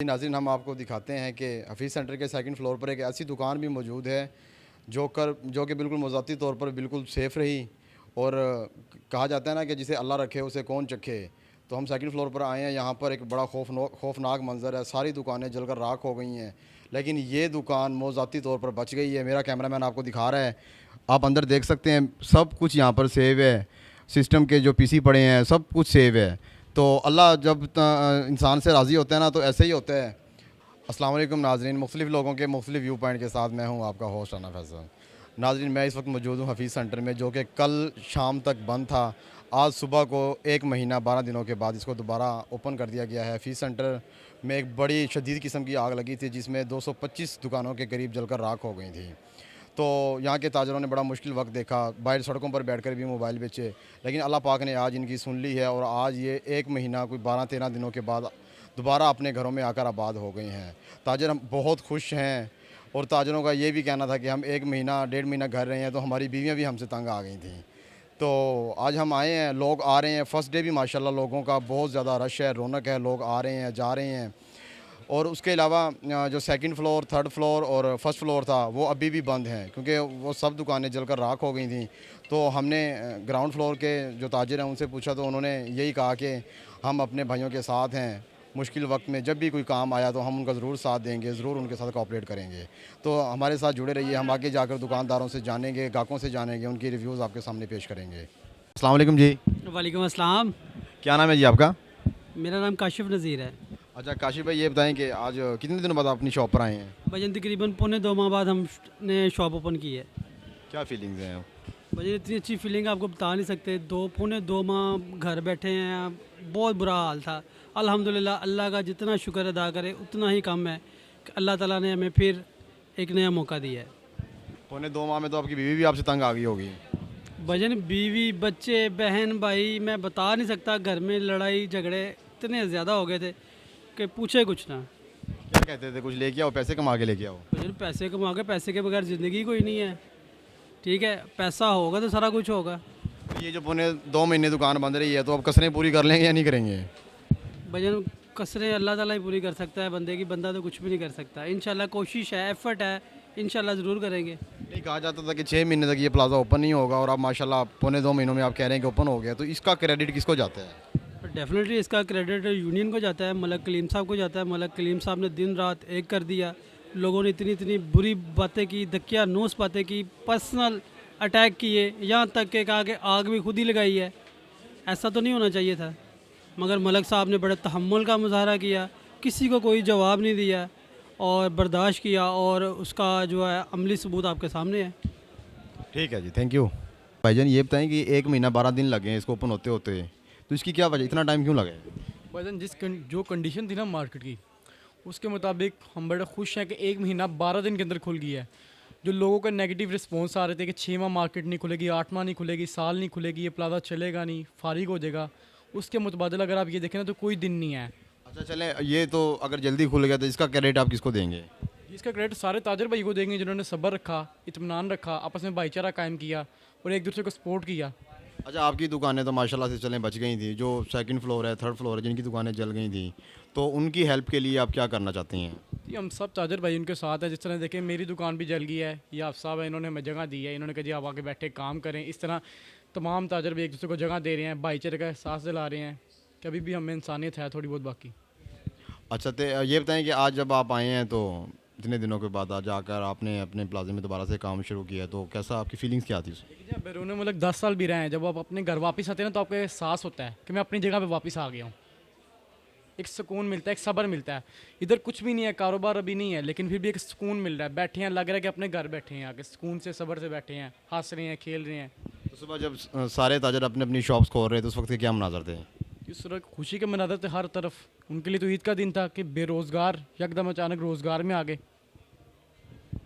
नाज़रीन, हम आपको दिखाते हैं कि हफीज़ सेंटर के सेकंड फ्लोर पर एक ऐसी दुकान भी मौजूद है जो कि बिल्कुल मज़ाती तौर पर बिल्कुल सेफ़ रही। और कहा जाता है ना कि जिसे अल्लाह रखे उसे कौन चखे। तो हम सेकंड फ्लोर पर आए हैं, यहाँ पर एक बड़ा खौफनाक मंज़र है। सारी दुकानें जलकर राख हो गई हैं, लेकिन ये दुकान मौज़ाती तौर पर बच गई है। मेरा कैमरामैन आपको दिखा रहा है, आप अंदर देख सकते हैं, सब कुछ यहाँ पर सेव है। सिस्टम के जो पीसी पड़े हैं सब कुछ सेव है। तो अल्लाह जब इंसान से राज़ी होता है ना, तो ऐसे ही होता है। अस्सलाम वालेकुम नाज़रीन, मुख्तलिफ़ लोगों के मुख्तलिफ़ व्यू पॉइंट के साथ मैं हूँ आपका होस्ट राना फैसल। नाज़रीन, मैं इस वक्त मौजूद हूँ हफीज़ सेंटर में, जो कि कल शाम तक बंद था। आज सुबह को 1 महीना 12 दिनों के बाद इसको दोबारा ओपन कर दिया गया है। हफीज़ सेंटर में एक बड़ी शदीद किस्म की आग लगी थी, जिसमें 225 दुकानों के करीब जलकर राख हो गई थी। तो यहाँ के ताजरों ने बड़ा मुश्किल वक्त देखा, बाहर सड़कों पर बैठकर भी मोबाइल बेचे, लेकिन अल्लाह पाक ने आज इनकी सुन ली है और आज ये 1 महीना कोई 12-13 दिनों के बाद दोबारा अपने घरों में आकर आबाद हो गए हैं। ताजर हम बहुत खुश हैं, और ताजरों का ये भी कहना था कि हम 1 महीना 1.5 महीना घर रहे हैं तो हमारी बीवियाँ भी हमसे तंग आ गई थी। तो आज हम आए हैं, लोग आ रहे हैं। फ़र्स्ट डे भी माशाल्लाह लोगों का बहुत ज़्यादा रश है, रौनक है, लोग आ रहे हैं, जा रहे हैं। और उसके अलावा जो सेकंड फ्लोर, थर्ड फ्लोर और फर्स्ट फ्लोर था वो अभी भी बंद हैं, क्योंकि वो सब दुकानें जलकर राख हो गई थी। तो हमने ग्राउंड फ्लोर के जो ताजिर हैं उनसे पूछा, तो उन्होंने यही कहा कि हम अपने भाइयों के साथ हैं। मुश्किल वक्त में जब भी कोई काम आया तो हम उनका ज़रूर साथ देंगे, ज़रूर उनके साथ कोऑपरेट करेंगे। तो हमारे साथ जुड़े रहिए, हम आगे जाकर दुकानदारों से जानेंगे, ग्राहकों से जानेंगे, उनकी रिव्यूज़ आपके सामने पेश करेंगे। अस्सलाम वालेकुम जी। वालेकुम अस्सलाम। क्या नाम है जी आपका? मेरा नाम काशिफ नज़ीर है। अच्छा काशिफ भाई, ये बताएं कि आज कितने दिनों बाद आप अपनी शॉप पर आए हैं? भजन तकरीबन 2.25 माह बाद हमने शॉप ओपन की है। क्या फीलिंग्स हैं? भजन इतनी अच्छी फीलिंग आपको बता नहीं सकते। 2.25 माह घर बैठे हैं, बहुत बुरा हाल था। अल्हम्दुलिल्लाह, अल्लाह का जितना शुक्र अदा करे उतना ही कम है कि अल्लाह ताला ने हमें फिर एक नया मौका दिया है। 2.25 माह में तो आपकी बीवी भी आपसे तंग आ गई होगी। भजन बीवी, बच्चे, बहन, भाई, मैं बता नहीं सकता। घर में लड़ाई झगड़े इतने ज़्यादा हो गए थे कि पूछे कुछ ना। क्या कहते थे, कुछ लेके आओ, पैसे कमा के लेके आओ? भजन पैसे कमा के, पैसे के बगैर ज़िंदगी कोई नहीं है। ठीक है, पैसा होगा तो सारा कुछ होगा। तो ये जो 2.25 महीने दुकान बंद रही है, तो अब कसरें पूरी कर लेंगे या नहीं करेंगे? भजन कसरें अल्लाह ताला ही पूरी कर सकता है बंदे की, बंदा तो कुछ भी नहीं कर सकता। इंशाल्लाह कोशिश है, एफर्ट है, इंशाल्लाह ज़रूर करेंगे। नहीं, कहा जाता था कि 6 महीने तक ये प्लाजा ओपन नहीं होगा, और अब माशाल्लाह 2.25 महीनों में आप कह रहे हैं कि ओपन हो गया, तो इसका क्रेडिट किसको जाता है? डेफिनेटली इसका क्रेडिट यूनियन को जाता है, मलक कलीम साहब को जाता है। मलक कलीम साहब ने दिन रात एक कर दिया। लोगों ने इतनी इतनी बुरी बातें की, दकिया नोस बातें की, पर्सनल अटैक किए, यहाँ तक के कहा कि आग भी खुद ही लगाई है। ऐसा तो नहीं होना चाहिए था, मगर मलक साहब ने बड़े तहम्मुल का मुजाहरा किया, किसी को कोई जवाब नहीं दिया और बर्दाश्त किया, और उसका जो है अमली सबूत आपके सामने है। ठीक है जी, थैंक यू। भाईजान, ये बताएं कि 1 महीना 12 दिन लगे हैं इसको ओपन होते होते, तो इसकी क्या वजह, इतना टाइम क्यों लगा है? भाईजान जो कंडीशन थी ना मार्केट की, उसके मुताबिक हम बड़े खुश हैं कि 1 महीना 12 दिन के अंदर खुल गया है। जो लोगों का नेगेटिव रिस्पॉन्स आ रहे थे कि 6 माह मार्केट नहीं खुलेगी, 8 माह नहीं खुलेगी, साल नहीं खुलेगी, ये प्लाजा चलेगा नहीं, फारिग हो जाएगा, उसके मुतबादल अगर आप ये देखें ना तो कोई दिन नहीं है। अच्छा चलें, ये तो अगर जल्दी खुल गया तो इसका क्रेडिट आप किसको देंगे? इसका क्रेडिट सारे ताजर भाई को देंगे जिन्होंने सब्र रखा, इत्मीनान रखा, आपस में भाईचारा कायम किया और एक दूसरे को सपोर्ट किया। अच्छा, आपकी दुकानें तो माशाल्लाह से चलें बच गई थी, जो सेकंड फ्लोर है, थर्ड फ्लोर है, जिनकी दुकानें जल गई थी, तो उनकी हेल्प के लिए आप क्या करना चाहती हैं? जी, हम सब ताजर भाई उनके साथ हैं। जिस तरह देखें मेरी दुकान भी जल गई है, ये आप साहब है, इन्होंने हमें जगह दी है, इन्होंने कहा जी आप आके बैठे काम करें। इस तरह तमाम ताजर भाई एक दूसरे को जगह दे रहे हैं, भाईचारे का एहसास दिला रहे हैं। कभी भी हमें इंसानियत है थोड़ी बहुत बाकी। अच्छा, तो ये बताएं कि आज जब आप आए हैं, तो इतने दिनों के बाद आज आकर आपने अपने प्लाजे में दोबारा से काम शुरू किया, तो कैसा, आपकी फीलिंग्स क्या थी उसमें? जब बैरून मुल्क 10 साल भी रहे हैं, जब आप अपने घर वापस आते हैं ना तो आपको एहसास होता है कि मैं अपनी जगह पे वापस आ गया हूँ। एक सुकून मिलता है, एक सब्र मिलता है। इधर कुछ भी नहीं है, कारोबार अभी नहीं है, लेकिन फिर भी एक सुकून मिल रहा है। बैठे हैं, लग रहा है कि अपने घर बैठे हैं, आके सुकून से सब्र से बैठे हैं, हंस रहे हैं, खेल रहे हैं। तो सुबह जब सारे ताजर अपने अपनी शॉप्स खोल रहे थे, उस वक्त के क्या मनाजर थे? इस तरह खुशी के मनाजर थे हर तरफ। उनके लिए तो ईद का दिन था कि बेरोज़गार यकदम अचानक रोज़गार में आ गए।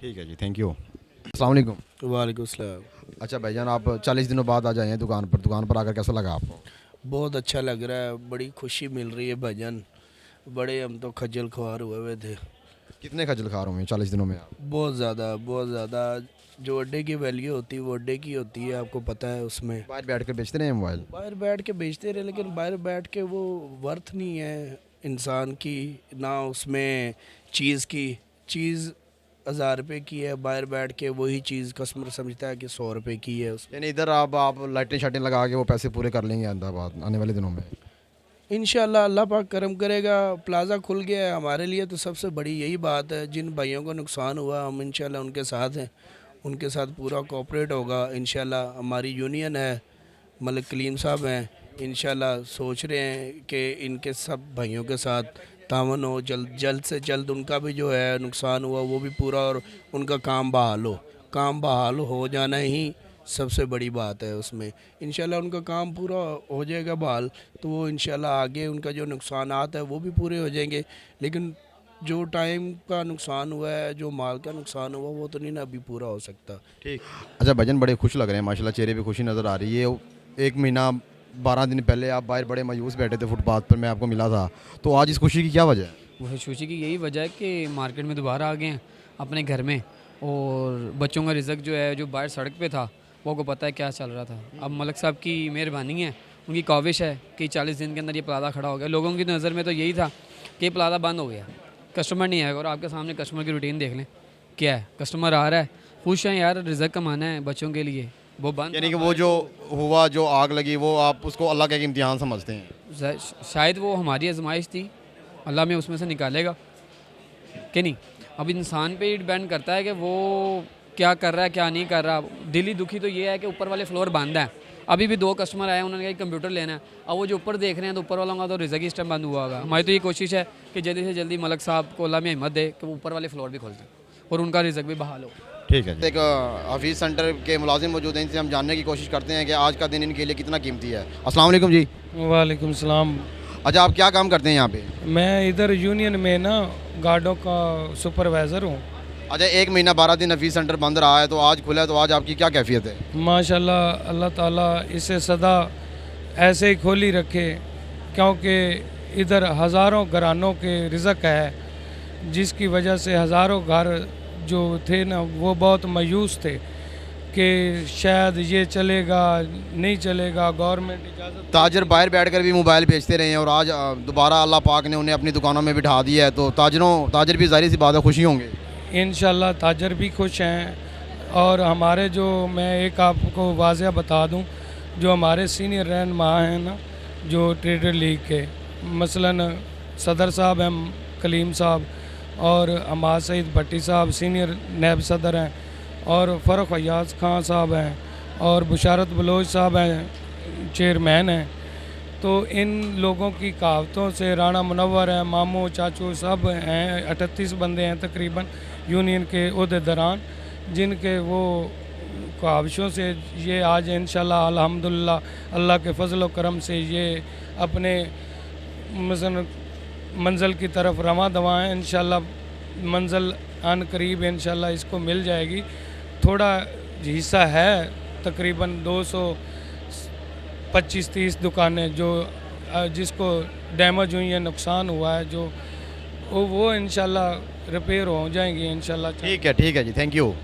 ठीक है जी, थैंक यू। अस्सलाम वालेकुम। वालेकुम सलाम। अच्छा भाईजान, आप 40 दिनों बाद आ जाए हैं दुकान पर आकर कैसा लगा आपको? बहुत अच्छा लग रहा है, बड़ी खुशी मिल रही है भजन। बड़े हम तो खज्जल खुआर हुए थे, कितने खजल खा रहे हैं 40 दिनों में आप? बहुत ज़्यादा बहुत ज़्यादा। जो अड्डे की वैल्यू होती है वो अड्डे की होती है, आपको पता है। उसमें बाहर बैठ कर बेचते रहे हैं मोबाइल? बाहर बैठ के बेचते रहे, लेकिन बाहर बैठ के वो वर्थ नहीं है। इंसान की, ना उसमें चीज़ की। चीज़ 1000 रुपये की है, बाहर बैठ के वही चीज़ कस्टमर समझता है कि 100 रुपये की है। यानी इधर आप लाइटें शाइटें लगा के वो पैसे पूरे कर लेंगे अहमदाबाद आने वाले दिनों में? इंशाल्लाह अल्लाह पाक करम करेगा। प्लाज़ा खुल गया है हमारे लिए तो सबसे बड़ी यही बात है। जिन भाइयों को नुकसान हुआ हम इंशाल्लाह उनके साथ हैं, उनके साथ पूरा कोऑपरेट होगा इंशाल्लाह। हमारी यूनियन है, मलिक कलीम साहब हैं, इंशाल्लाह सोच रहे हैं कि इनके सब भाइयों के साथ तावन हो, जल्द से जल्द उनका भी जो है नुकसान हुआ वो भी पूरा और उनका काम बहाल हो। काम बहाल हो जाना ही सबसे बड़ी बात है उसमें। इंशाल्लाह उनका काम पूरा हो जाएगा बहाल, तो वो इंशाल्लाह आगे उनका जो नुकसानात है वो भी पूरे हो जाएंगे। लेकिन जो टाइम का नुकसान हुआ है, जो माल का नुकसान हुआ, वो तो नहीं ना अभी पूरा हो सकता। ठीक। अच्छा भाईजान, बड़े खुश लग रहे हैं माशाल्लाह, चेहरे पे खुशी नज़र आ रही है। 1 महीना 12 दिन पहले आप बाहर बड़े मायूस बैठे थे फुटपाथ पर, मैं आपको मिला था, तो आज इस खुशी की क्या वजह है? वह खुशी की यही वजह है कि मार्केट में दोबारा आ गए हैं अपने घर में, और बच्चों का रिज़्क जो है जो बाहर सड़क पे था वो को पता है क्या चल रहा था। अब मलिक साहब की मेहरबानी है, उनकी काविश है कि 40 दिन के अंदर ये प्लाजा खड़ा हो गया। लोगों की नज़र में तो यही था कि ये प्लाजा बंद हो गया, कस्टमर नहीं आएगा। और आपके सामने कस्टमर की रूटीन देख लें क्या है, कस्टमर आ रहा है, खुश हैं यार, रिज़्क कमाना है बच्चों के लिए। वो बंद यानी कि वो जो हुआ, जो आग लगी, वो आप उसको अल्लाह का एक इम्तिहान समझते हैं? शायद वो हमारी आजमाइश थी, अल्लाह में उसमें से निकालेगा कि नहीं। अब इंसान पे ही डिपेंड करता है कि वो क्या कर रहा है क्या नहीं कर रहा। दिली दुखी तो ये है कि ऊपर वाले फ्लोर बंद है। अभी भी 2 कस्टमर आए, उन्होंने कहा कंप्यूटर लेना है। अब वो जो ऊपर देख रहे हैं तो ऊपर वालों का तो रिज़्क ही इस टाइम बंद हुआ होगा। हमारी तो ये कोशिश है कि जल्दी से जल्दी मलिक साहब को अल्लाह में हिम्मत दे कि वो ऊपर वाले फ्लोर भी खोल दें और उनका रिज़्क भी बहाल हो। ठीक है। एक हफीज़ सेंटर के मुलाजिम मौजूद हैं, इनसे हम जानने की कोशिश करते हैं कि आज का दिन इनके लिए कितना कीमती है। अस्सलाम वालेकुम जी। वालेकुम सलाम। अच्छा, आप क्या काम करते हैं यहाँ पे? मैं इधर यूनियन में ना गार्डों का सुपरवाइज़र हूँ। अच्छा, 1 महीना 12 दिन हफीज़ सेंटर बंद रहा है, तो आज खुला है, तो आज आपकी क्या कैफियत है? माशाल्लाह, अल्लाह ताला इसे सदा ऐसे ही खोली रखे, क्योंकि इधर हज़ारों घरानों के रिज़्क है, जिसकी वजह से हज़ारों घर जो थे ना वो बहुत मायूस थे कि शायद ये चलेगा नहीं चलेगा, गवर्नमेंट इजाज़त। ताजर बाहर बैठकर भी मोबाइल बेचते रहे हैं और आज दोबारा अल्लाह पाक ने उन्हें अपनी दुकानों में बिठा दिया है, तो ताजर भी ज़ाहिर सी बात है खुशी होंगे। इंशाल्लाह ताजर भी खुश हैं। और हमारे जो, मैं एक आपको वाज़ह बता दूं, जो हमारे सीनियर रहनुमा हैं ना जो ट्रेडर लीग के, मसलन सदर साहब हैं कलीम साहब, और अमाद सईद भट्टी साहब सीनियर नैब सदर हैं, और फ़र्रुख फयाज़ खान साहब हैं, और बुशारत बलोच साहब हैं चेयरमैन हैं। तो इन लोगों की कहावतों से, राणा मुनव्वर हैं, मामू चाचू सब हैं, 38 बंदे हैं तकरीबन यूनियन के ओहदेदारान, जिनके वो ख्वाहिशों से ये आज इंशाल्लाह अल्हम्दुलिल्लाह अल्लाह के फजल व करम से ये अपने मसलन मंज़िल की तरफ रवां दवा हैं। इंशाल्लाह मंज़िल आन करीब इंशाल्लाह इसको मिल जाएगी। थोड़ा हिस्सा है, तकरीबन 225-30 दुकानें जो जिसको डैमेज हुई है, नुकसान हुआ है, जो वो इंशाल्लाह रिपेयर हो जाएंगी इंशाल्लाह। ठीक है जी, थैंक यू।